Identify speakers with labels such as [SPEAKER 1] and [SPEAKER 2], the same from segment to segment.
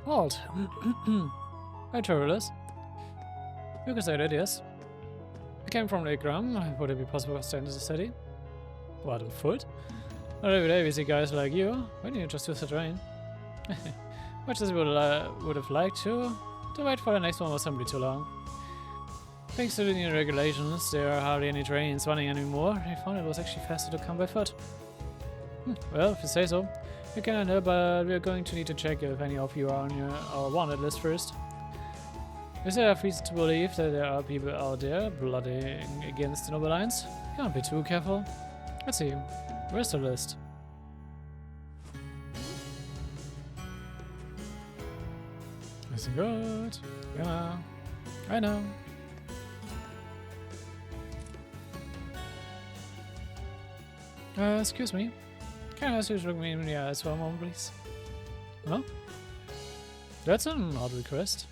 [SPEAKER 1] Halt! Hi, travelers. You can say that, yes. I came from Lake Gram. Would it be possible to stay in the city? What, on foot? Not every day we see guys like you. Why didn't you just use the train? Much as we would have liked to wait for the next one was simply too long. Thanks to the new regulations, there are hardly any trains running anymore. I found it was actually faster to come by foot. Well, if you say so. You can help, but we're going to need to check if any of you are on our wanted list first. Is there a reason to believe that there are people out there plotting against the Noble Alliance? Can't be too careful. Let's see. Where's the list? Isn't good. Yeah, I know. Excuse me. Can I ask you to look me in the eyes for a moment, please? Huh? That's an odd request.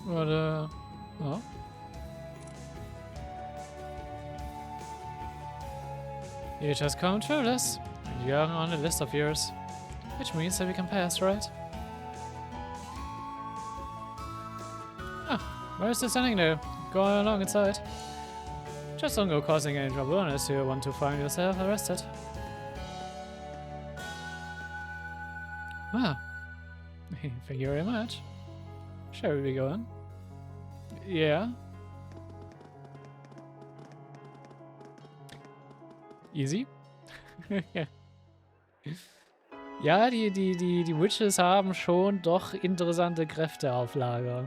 [SPEAKER 1] What, oh? You just come travelers. You're on the list of yours. Which means that we can pass, right? Ah, why is this standing there? Go along inside. Just don't go causing any trouble unless you want to find yourself arrested. Ah. Thank you very much. Shall we be going? Yeah. Easy. Ja, die Witches haben schon doch interessante Kräfte auf Lager.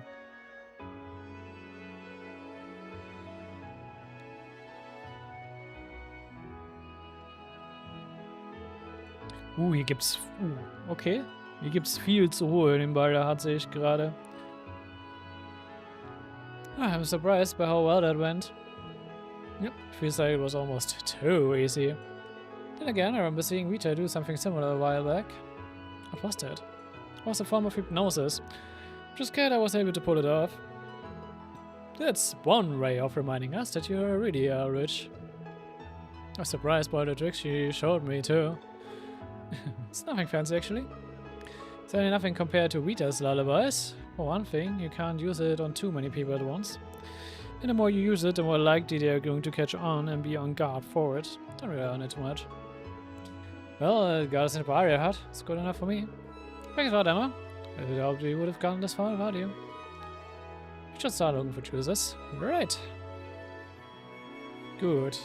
[SPEAKER 1] Hier gibt's... okay. Hier gibt's viel zu holen im Ball, sehe ich gerade. I'm surprised by how well that went. Yep, feels like it was almost too easy. Then again, I remember seeing Rita do something similar a while back. What was that? It was a form of hypnosis. Just glad I was able to pull it off. That's one way of reminding us that you really are rich. I was surprised by the tricks she showed me too. It's nothing fancy actually. Certainly nothing compared to Rita's lullabies. For one thing, you can't use it on too many people at once. And the more you use it, the more likely they are going to catch on and be on guard for it. Don't rely on it too much. Well, it got us in the barrier hut. It's good enough for me. Thanks a lot, Emma. I doubt we would have gotten this far without you. We should start looking for Jusis. Right. Good.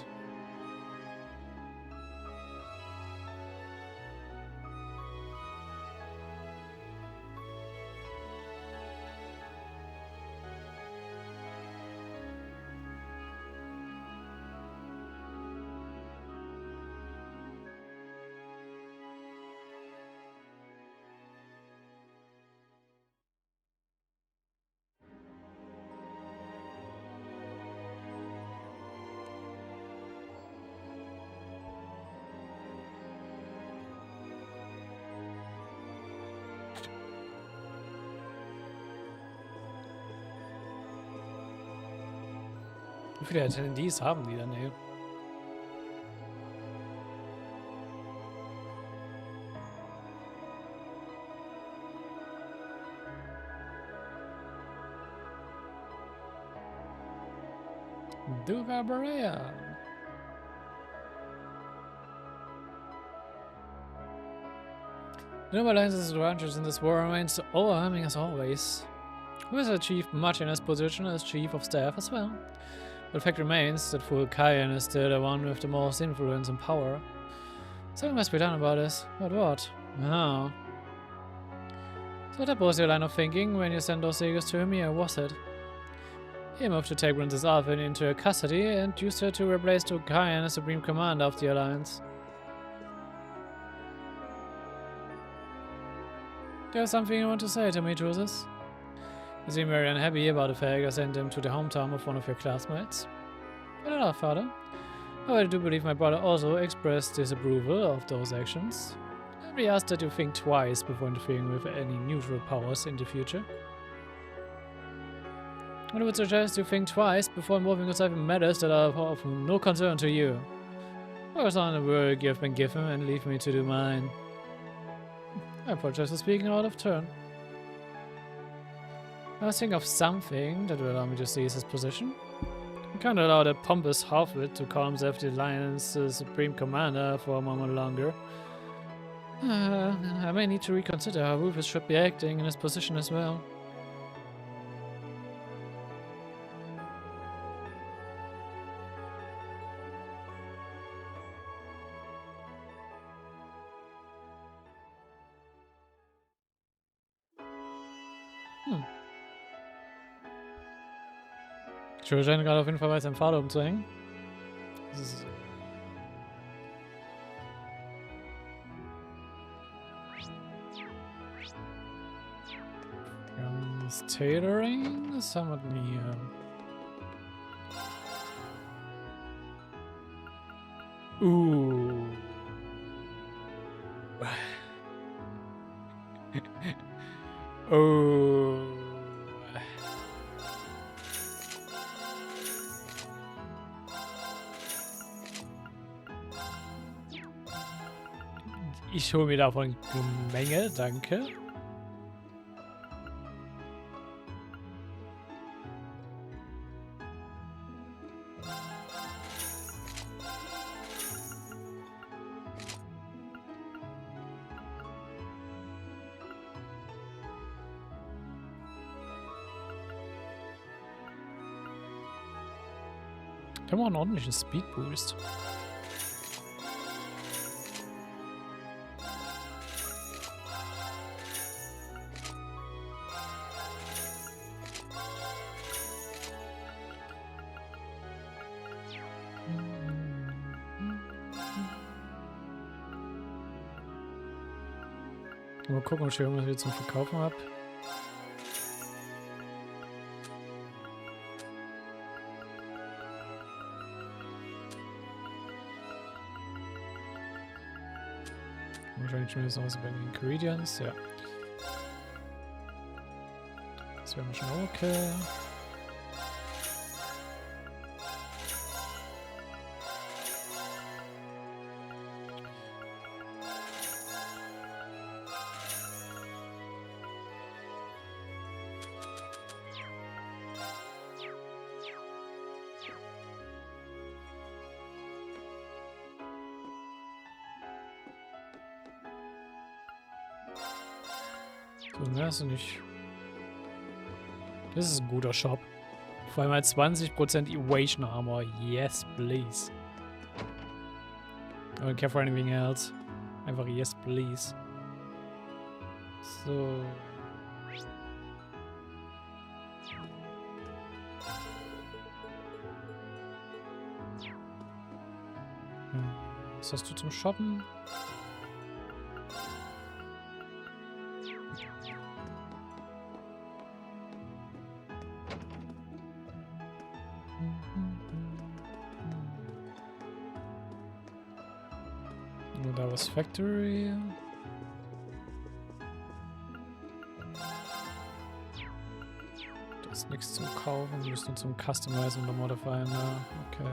[SPEAKER 1] Wie viele Attendees haben die dann, ey? Duva Berea. The Noble Alliance's advantage in this war remains overwhelming as always. Who has achieved much in his position as chief of staff as well. But the fact remains that Fool Kayan is still the one with the most influence and power. Something must be done about this. But what? Oh. So that was your line of thinking when you sent those eagles to him, or was it? He moved to take Princess Alphen into her custody and used her to replace Fool Kayan as Supreme Commander of the Alliance. There's something you want to say to me, Jusis? You seem very unhappy about the fact I sent him to the hometown of one of your classmates. Fair enough, father. However, I do believe my brother also expressed disapproval of those actions. And we ask that you think twice before interfering with any neutral powers in the future. I would suggest you think twice before involving yourself in matters that are of no concern to you. Focus on the work you have been given and leave me to do mine. I apologize for speaking out of turn. I was thinking of something that would allow me to seize his position. I can't allow that pompous half-wit to call himself the Alliance's supreme commander for a moment longer. I may need to reconsider how Rufus should be acting in his position as well. Ich scheine gerade auf jeden Fall bei seinem Vater umzuhängen. Das ist das Tailoring, das haben wir denn hier? Oh. Ich hole mir davon eine Menge, danke. Wir haben auch einen ordentlichen Speed Boost. Mal gucken, ob ich irgendwas wieder zum Verkaufen habe. Wahrscheinlich schon wieder was bei den Ingredients, ja. Das wäre schon okay. So, mehr ist nicht. Das ist ein guter Shop. Vor allem als 20% Evasion Armor. Yes, please. I don't care for anything else. Einfach yes, please. So. Was hast du zum Shoppen? Da was Factory. Da ist nichts zum Kaufen. Wir müssen nur zum Customizen oder Modifieren. Ja, okay.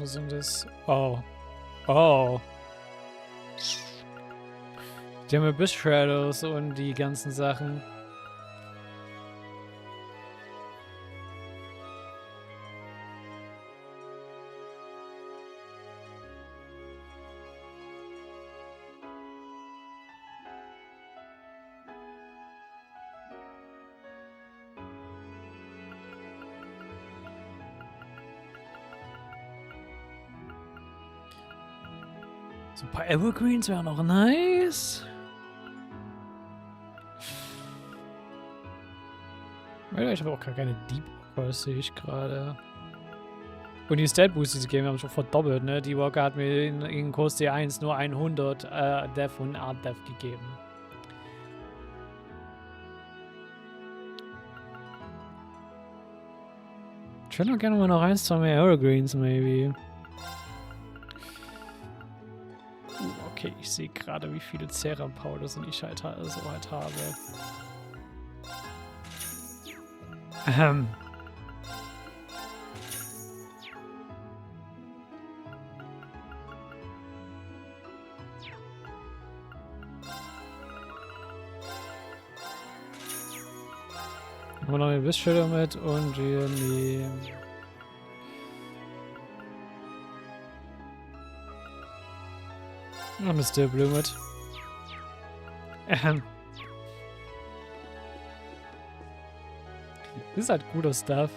[SPEAKER 1] Was sind das? Oh. Oh. Die haben Abyss Shadows und die ganzen Sachen. So ein paar Evergreens wären noch nice. Ich habe auch gar keine Deep Walker, sehe ich gerade. Und die Stat Boosts, die sie geben, haben schon verdoppelt, ne? Die Walker hat mir in Kurs D1 nur 100 Death und Art Death gegeben. Ich hätte noch gerne mal noch 1, 2 mehr Evergreens, maybe. Okay, ich sehe gerade, wie viele Ceram-Powders ich halt habe. Haben wir noch eine Bissschilder mit und wir nehmen... Noch eine Still Blue mit. Das ist halt guter Stuff.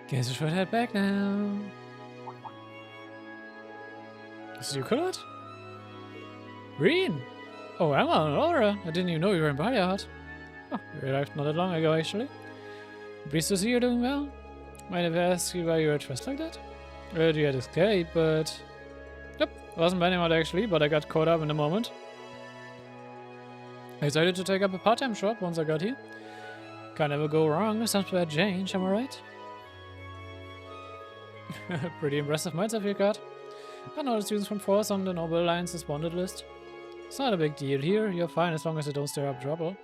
[SPEAKER 1] Guess we should head back now. Is it you colored? Green! Oh, Emma and Laura. I didn't even know you were in Bayard. Oh, you arrived not that long ago, actually. Pleased to see you're doing well. Mind if I ask you why you're dressed like that? Heard you had escaped, but... Yep, wasn't planning on it actually, but I got caught up in the moment. I decided to take up a part-time job once I got here. Can't ever go wrong with some bad change, am I right? Pretty impressive mindset you got. I know the students from Force on the Noble Alliance's wanted list. It's not a big deal here, you're fine as long as you don't stir up trouble.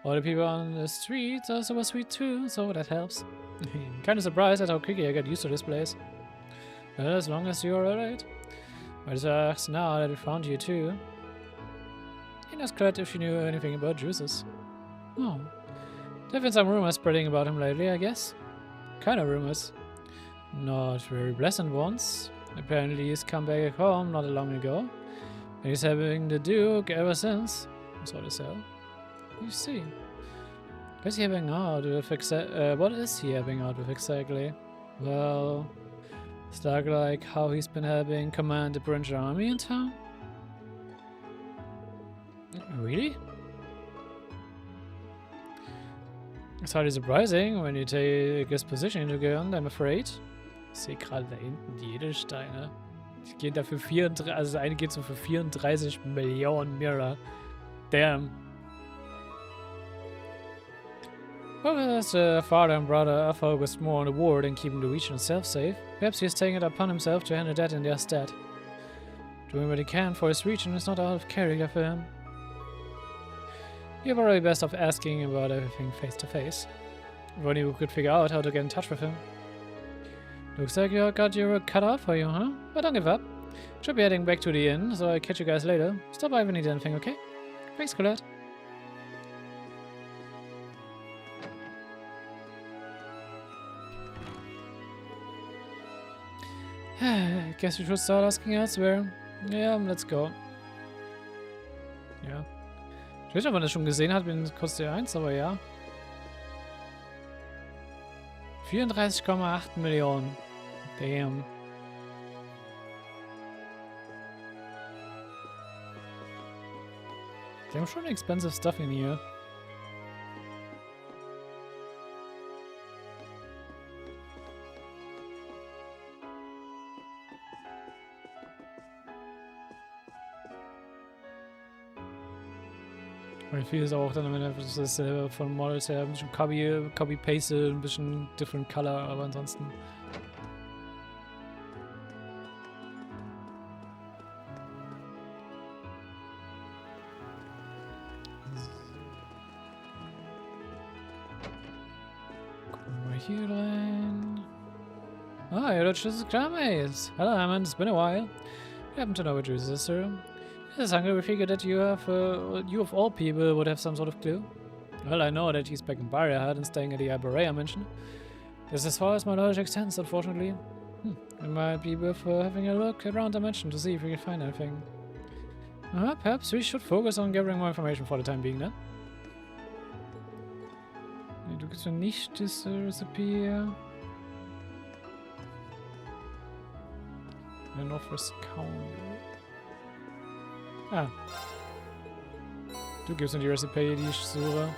[SPEAKER 1] All the people on the street are super sweet too, so that helps. Kinda surprised at how quickly I got used to this place. Well, as long as you're alright. I just asked now that we found you too. And asked Colette if she knew anything about Jusis. Oh. There have been some rumors spreading about him lately, I guess. Kinda rumors. Not very pleasant ones. Apparently he's come back home not long ago. And he's having the Duke ever since. That's what they say. You see. What is he having out with exactly? Well, stuff like how he's been helping command the British army in town? Really? It's hardly surprising when you take his position into account, I'm afraid. Ich sehe gerade da hinten die Edelsteine. Die gehen dafür 34, also das eine geht so für 34 Millionen Mirror. Damn. Well, as the father and brother are focused more on the war than keeping the region itself safe, perhaps he is taking it upon himself to handle that in their stead. Doing what he can for his region is not out of character for him. You're probably best off asking about everything face to face. If only we could figure out how to get in touch with him. Looks like you got your work cut out for you, huh? But don't give up. Should be heading back to the inn, so I'll catch you guys later. Stop by if you need anything, okay? Thanks, Colette. Guess we should start asking elsewhere. Yeah, let's go. Ja. Ich weiß nicht, ob man das schon gesehen hat, bin kurz der 1, aber ja. 34,8 Millionen. Damn. Die haben schon expensive stuff in hier. Weil viel ist auch dann am Ende dasselbe von Models her, ein bisschen Copy-Paste, ein bisschen different color, aber ansonsten. Gucken wir mal hier rein. Ah, you're Jusis' classmates. Hello, Hammond. It's been a while. You happen to know what Jusis is, sir? Yes, Uncle, we figured that you of all people would have some sort of clue. Well, I know that he's back in Barrier and staying at the Iberia Mansion. That's as far as my knowledge extends, unfortunately. It might be worth having a look around the mansion to see if we can find anything. Perhaps we should focus on gathering more information for the time being, then. Ist ja nicht das Rezept hier. Ein offers Counter. Ah. Du gibst mir die Rezept, die ich suche.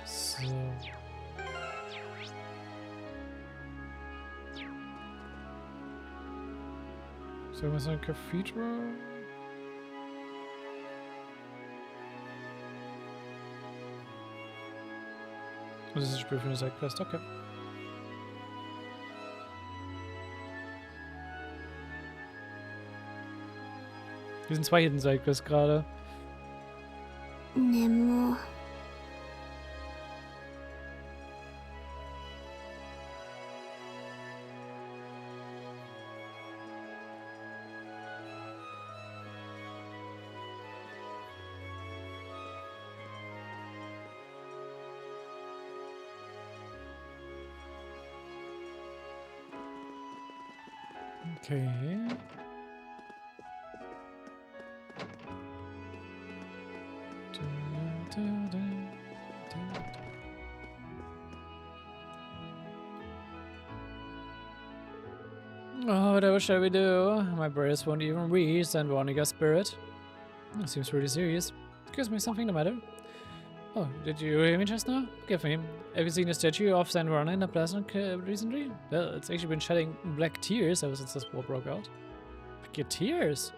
[SPEAKER 1] So. So, was ist ein Cathedral? Das ist ein Spiel für eine Sidequest, okay. Wir sind 2 Hidden Sidequests gerade.
[SPEAKER 2] Nemo.
[SPEAKER 1] Okay. Oh, whatever shall we do? My brains won't even reach San Veronica's spirit. That seems pretty serious. Excuse me, something the matter? Oh, did you hear me just now? Give me. Have you seen a statue of San Veronica in the plaza recently? Well, it's actually been shedding black tears ever since this war broke out. Black tears?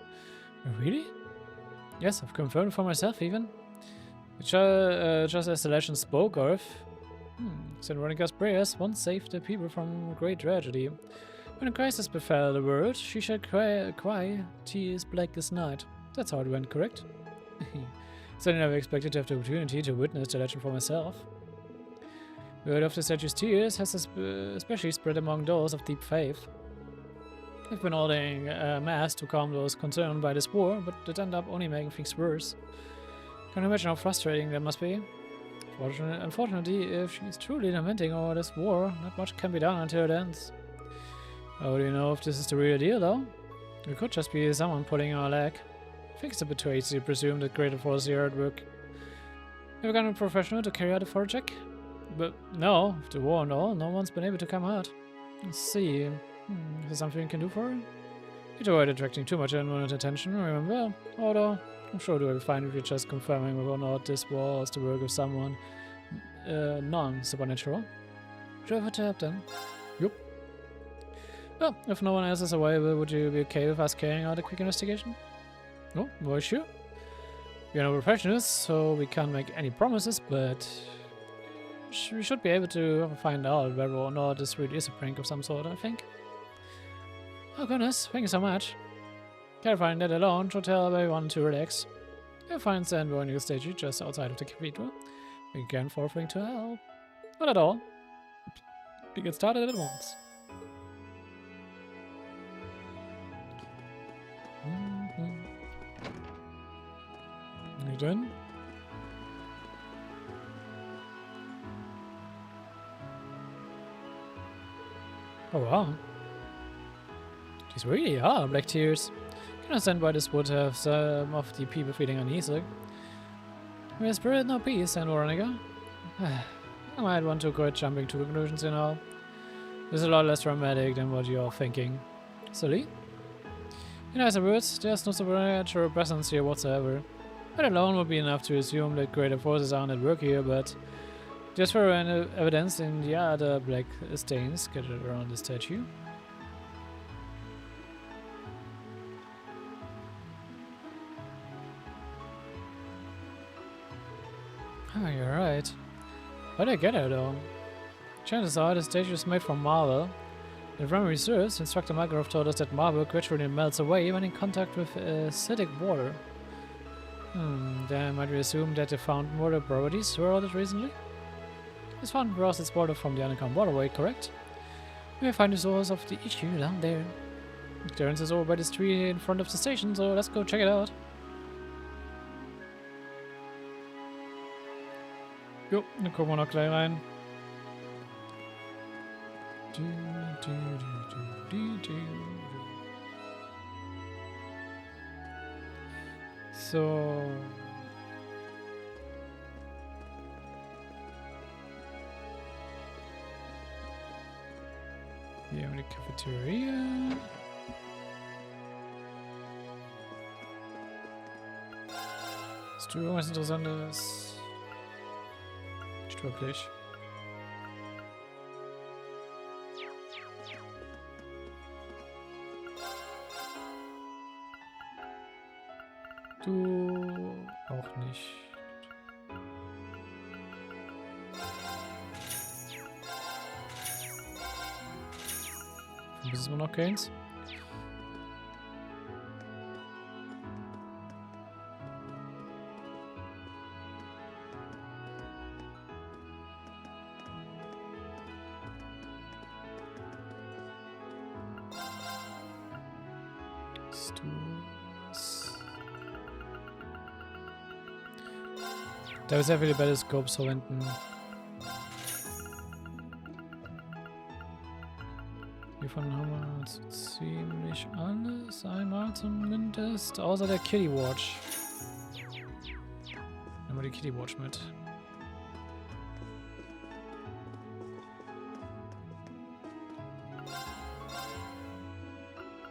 [SPEAKER 1] Really? Yes, I've confirmed for myself even. Just as the legend spoke of, St. Veronica's prayers once saved the people from great tragedy. When a crisis befell the world, she shed cry tears black as night. That's how it went, correct? Certainly never expected to have the opportunity to witness the legend for myself. Word of the statue's tears has especially spread among those of deep faith. I've been ordering mass to calm those concerned by this war, but it ended up only making things worse. Can you imagine how frustrating that must be? Unfortunately, if she's truly lamenting over this war, not much can be done until it ends. How do you know if this is the real deal, though? It could just be someone pulling our leg. I think it's a bit too hasty to presume that greater forces are at work. Have you got a professional to carry out a fire check? But no, after the war and all, no one's been able to come out. Let's see. Is there something you can do for her? You avoid attracting too much unwanted attention, remember? Although, I'm sure it will be fine if you're just confirming whether or not this was the work of someone non-supernatural. Should I have a help then? Yup. Well, if no one else is available, would you be okay with us carrying out a quick investigation? No, well, sure. We're no professionals, so we can't make any promises, but we should be able to find out whether or not this really is a prank of some sort, I think. Oh goodness, thank you so much. Clarifying that alone should tell everyone to relax. You'll find San Veronica's statue just outside of the cathedral. We can offering to help. Not at all. We get started at once. You done? Oh wow. These really are black tears. I can understand why this would have some of the people feeling uneasy. We have spirit no peace, San Veronica. I might want to quit jumping to conclusions, you know. This is a lot less dramatic than what you're thinking. Silly? In other words, there's no supernatural presence here whatsoever. That alone would be enough to assume that greater forces aren't at work here, but there's further evidence in the other black stains scattered around the statue. Oh, you're right. Why did I get it though? Chances are the statue is made from marble. If memory serves, Instructor Makarov told us that marble gradually melts away when in contact with acidic water. Then might we assume that they found water properties throughout it recently? This fountain draws its water from the underground waterway, correct? We may find the source of the issue down there. Terrence is over by this tree in front of the station, so let's go check it out. Jo, dann gucken wir noch gleich rein. So. Hier haben wir die Cafeteria. Hast du irgendwas Interessantes? Nicht wirklich. Du auch nicht. Bis immer noch keins. Da wir sehr viele Battlescopes verwenden. Hiervon haben wir so ziemlich alles. Einmal zumindest. Außer der Kitty Watch. Nehmen wir die Kitty Watch mit.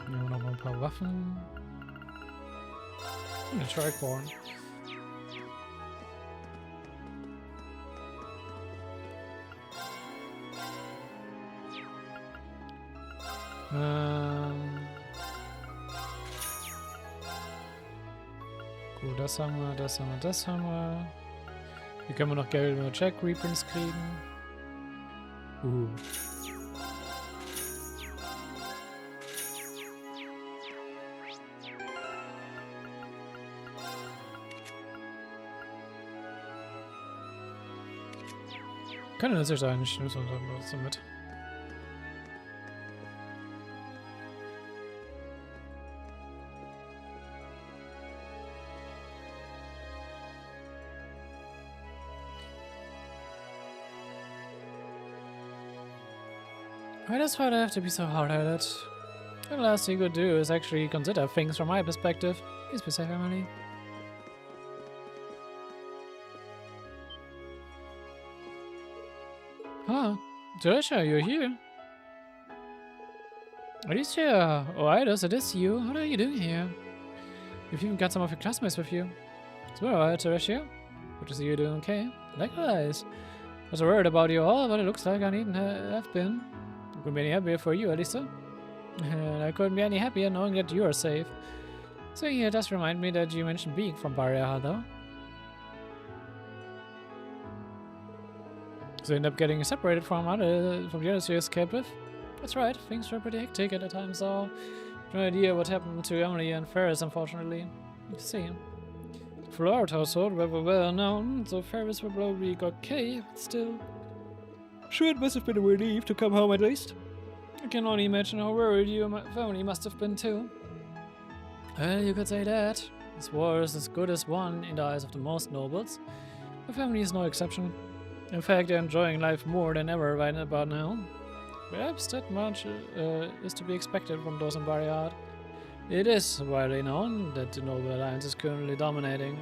[SPEAKER 1] Hier haben wir noch mal ein paar Waffen. Und eine Tricorn. Gut, das haben wir, das haben wir, das haben wir. Hier können wir noch Geld über Jack Reprints kriegen. Können das nicht eigentlich nicht so mit. Why does father have to be so hard-headed? The last thing he could do is actually consider things from my perspective. Please be safe, Emily. Ah, Trisha, you're here. Alicia, oh Idos, it is you. What are you doing here? You've even got some of your classmates with you. It's well, alright, Trisha. Good to see you doing okay. Likewise. I was worried about you all, but it looks like I needn't have been. I couldn't be any happier for you, Alisa. And I couldn't be any happier knowing that you are safe. So yeah, it does remind me that you mentioned being from Barrier, though. So you end up getting separated from the others you escaped with? That's right, things were pretty hectic at the time, so no idea what happened to Emily and Ferris, unfortunately. You see. The Florida household were well known, so Ferris will probably got okay, but still. Sure, it must have been a relief to come home at least. I can only imagine how worried you and my family must have been too. Well, you could say that. This war is as good as won in the eyes of the most nobles. My family is no exception. In fact, they're enjoying life more than ever right about now. Perhaps that much is to be expected from those in Barriard. It is widely known that the Noble Alliance is currently dominating.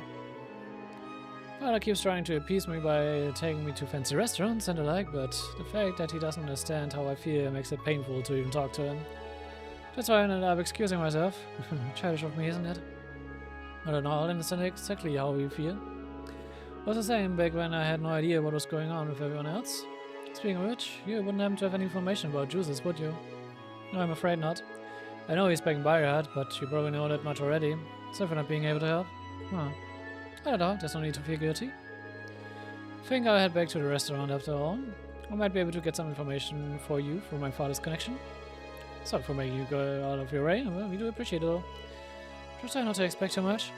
[SPEAKER 1] Father keeps trying to appease me by taking me to fancy restaurants and the like, but the fact that he doesn't understand how I feel makes it painful to even talk to him. That's why I ended up excusing myself. Childish of me, isn't it? I don't know, I understand exactly how you feel. I was the same back when I had no idea what was going on with everyone else. Speaking of which, you wouldn't happen to have any information about Jusis, would you? No, I'm afraid not. I know he's back in Bayard, but you probably know that much already. Sorry for not being able to help. Huh. I don't know, there's no need to feel guilty. I think I'll head back to the restaurant after all. I might be able to get some information for you through my father's connection. Sorry for making you go out of your way, well, we do appreciate it all. Just try not to expect too much.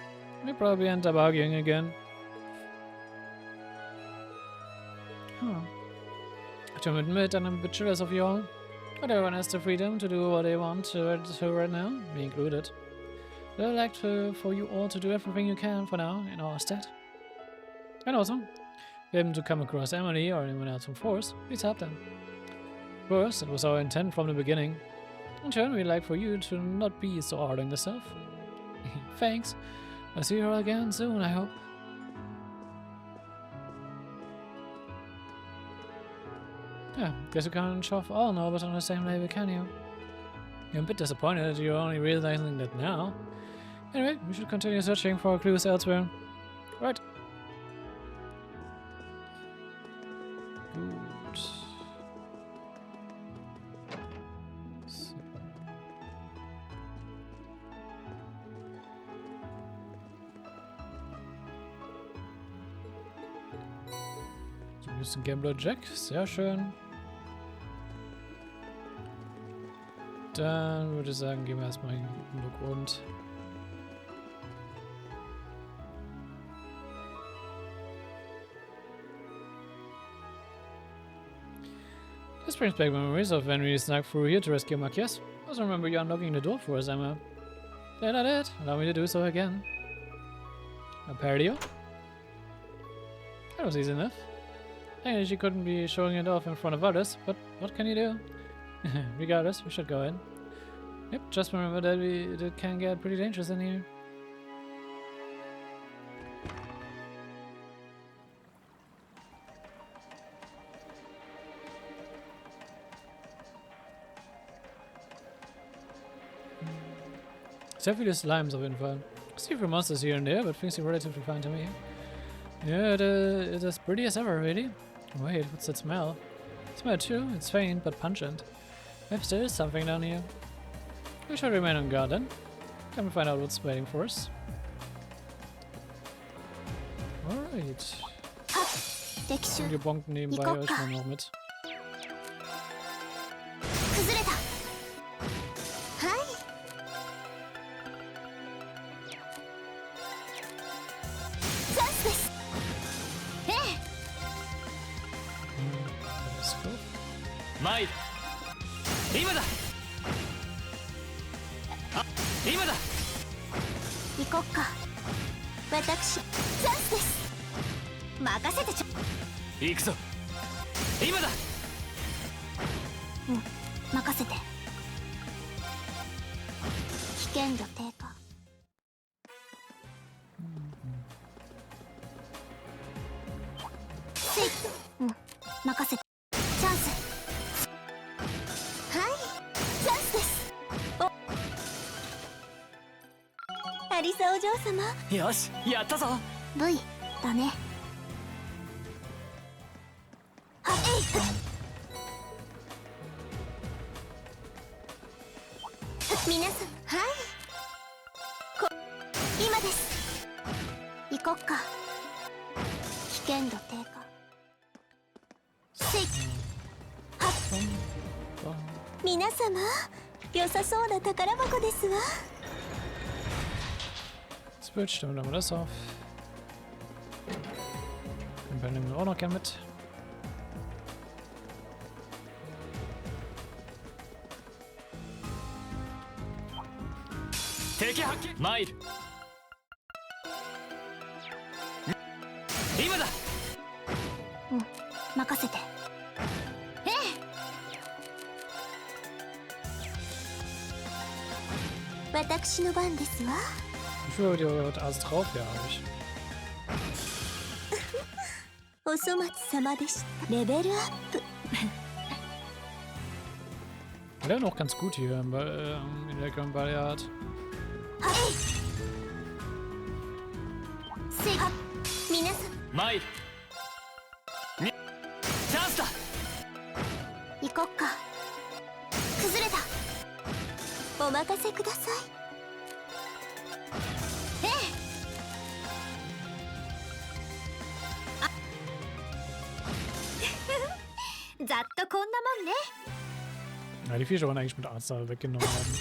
[SPEAKER 1] We'll probably end up arguing again. Huh. I have to admit that I'm a bit jealous of you all. But everyone has the freedom to do what they want to right now, me included. But I'd like for you all to do everything you can for now, in our stead. And also, if you happen to come across Emily or anyone else from Force, please help them. Of course, it was our intent from the beginning. In turn, we'd like for you to not be so hard on yourself. Thanks. I'll see you all again soon, I hope. Yeah, guess you can't shove all Norbert on the same label, can you? You're a bit disappointed that you're only realizing that now. Anyway, we should continue searching for clues elsewhere. Right. Gut. So. So ein bisschen Gambler Jack, sehr schön. Dann würde ich sagen, gehen wir erstmal in den Hintergrund. This brings back memories of when we snuck through here to rescue Machias. I also remember you unlocking the door for us, Emma. Then I did. Allow me to do so again. A paradio? That was easy enough. Thankfully, she couldn't be showing it off in front of others, but what can you do? Regardless, we should go in. Yep, just remember that it can get pretty dangerous in here. Sehr viele Slimes auf jeden Fall. See a few monsters here and there, but things seem relatively fine to me. Yeah, it is as pretty as ever, really. Wait, what's that smell? Smell too? It's faint, but pungent. Maybe there is something down here. We should remain on guard then. Come and find out what's waiting for us. Alright. Und ihr bonkt nebenbei euch mal noch mit.
[SPEAKER 2] Yoshi, やったぞ。
[SPEAKER 3] V だね。はっ、皆さん、はい。今です。行こっか。危険度低下。せい。はっ。皆様、良さそうな宝箱ですわ。
[SPEAKER 1] Bild, stimmen wir das auf. Den Ball nehmen wir auch noch gern mit.
[SPEAKER 2] Mail. Immer da.
[SPEAKER 3] 任せて。私の番ですわ。
[SPEAKER 1] Ich führe die heute alles drauf, ja, habe ich.
[SPEAKER 3] お粗末様でした。レベルアップ。
[SPEAKER 1] Wir lernen auch ganz gut hier in der Ballard.
[SPEAKER 2] Mai. Chance だ。
[SPEAKER 3] 行こっか。崩れた。お任せください。 ざっとこんなもんね。
[SPEAKER 1] Ja, die Viecher wollen eigentlich mit Arzt weggenommen haben.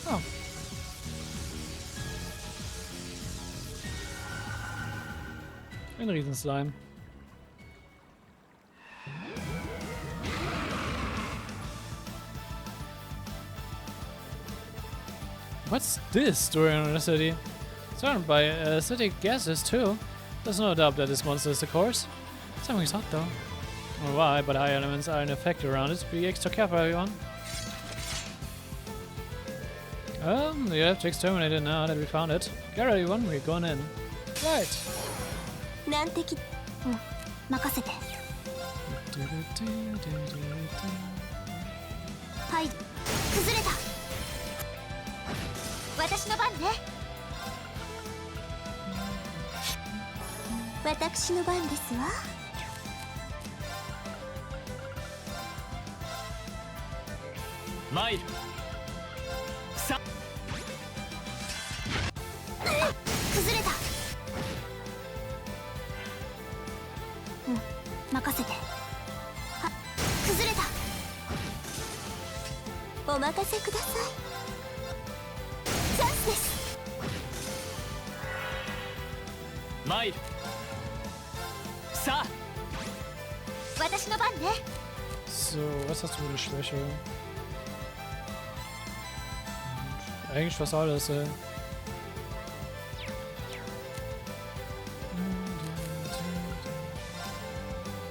[SPEAKER 1] Oh. Ein Riesenslime. What's this, Story on the City? Surrounded by acidic gases too. There's no doubt that this monster is the cause. Something's hot though. I don't know why, but high elements are in effect around it. Be extra careful, everyone. You have to exterminate it now that we found it. Get ready, everyone, we're going in. Right.
[SPEAKER 3] 難敵任せてはい崩れた私の番ね私の番ですわ
[SPEAKER 2] 参るさ
[SPEAKER 3] 崩れた任せては崩れたお任せくださいチャンスです
[SPEAKER 2] 参るさあ
[SPEAKER 3] 私の番ね
[SPEAKER 1] So, was hast du für eine Schwäche? Eigentlich fast alles, ey.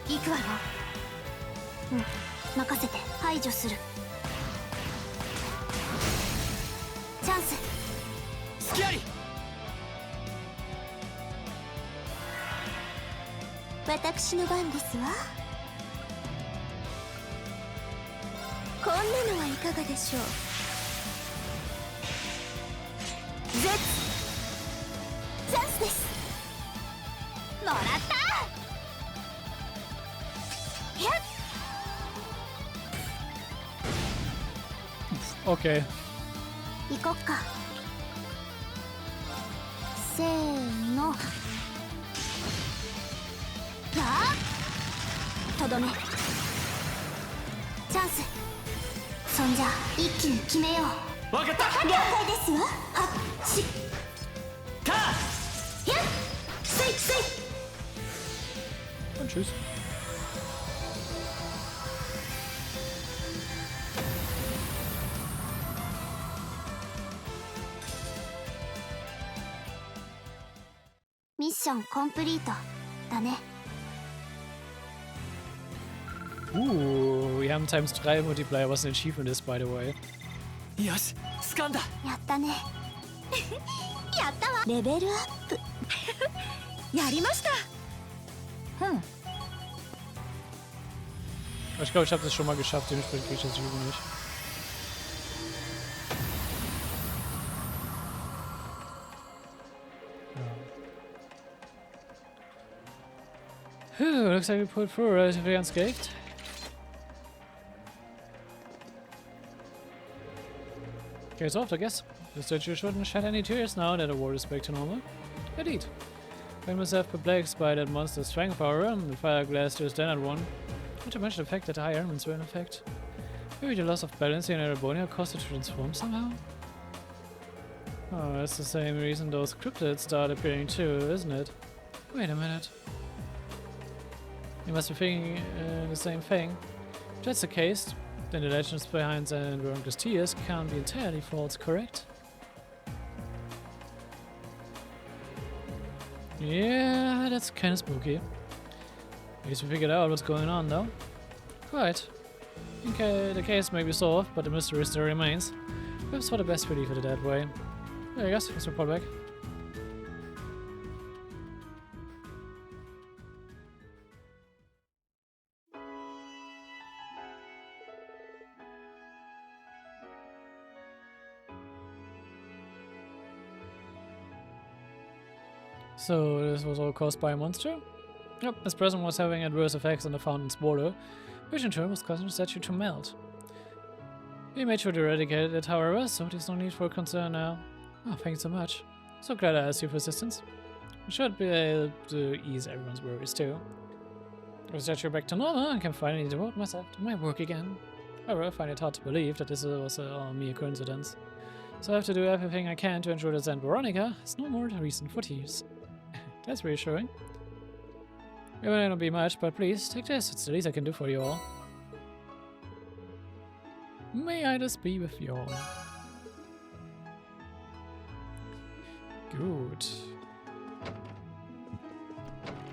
[SPEAKER 3] 行くわよ任せて排除するチャンス
[SPEAKER 2] 隙あり
[SPEAKER 3] 私の番ですわこんなのはいかがでしょうチャンスですもらった
[SPEAKER 1] Okay.
[SPEAKER 3] 行こっかせーのやあとどめチャンスそんじゃ一気に決めよう
[SPEAKER 2] わかった
[SPEAKER 3] 了解ですわはっし
[SPEAKER 2] た
[SPEAKER 3] やっスイスイ
[SPEAKER 1] Und tschüss.
[SPEAKER 3] Mission complete だね
[SPEAKER 1] Wir haben Times 3 Multiplier, was ein Achievement ist, by the way.
[SPEAKER 2] よし掴んだ
[SPEAKER 3] やったねやったわレベルアップやりました
[SPEAKER 1] Ich glaube, ich habe das schon mal geschafft, dementsprechend kriege ich das Achievement nicht. Looks like we pulled through relatively unscathed. Case off, I guess. The statue shouldn't shed any tears now that the world is back to normal. Indeed. I find myself perplexed by that monster's strength power and the fire glass to a standard one. Not to mention the fact that the high elements were in effect. Maybe the loss of balance in Arabonia caused it to transform somehow? Oh, that's the same reason those cryptids start appearing too, isn't it? Wait a minute. You must be thinking the same thing. If that's the case, then the legends behind the Bürgerkrieg tears can't be entirely false, correct? Yeah, that's kinda spooky. At least we figured out what's going on, though. Quite. Okay, the case may be solved, but the mystery still remains. Perhaps for the best we leave it that way. There you go, let's report back. So, this was all caused by a monster? Yep, this present was having adverse effects on the fountain's water, which in turn was causing the statue to melt. We made sure to eradicate it, however, so there's no need for concern now. Oh, thanks so much. So glad I asked you for assistance. We should be able to ease everyone's worries too. With the statue back to normal, I can finally devote myself to my work again. However, I find it hard to believe that this was a mere coincidence. So I have to do everything I can to ensure that Saint Veronica has no more reason for tears. That's reassuring. It may not be much, but please, take this. It's the least I can do for you all. May I just be with you all. Gut.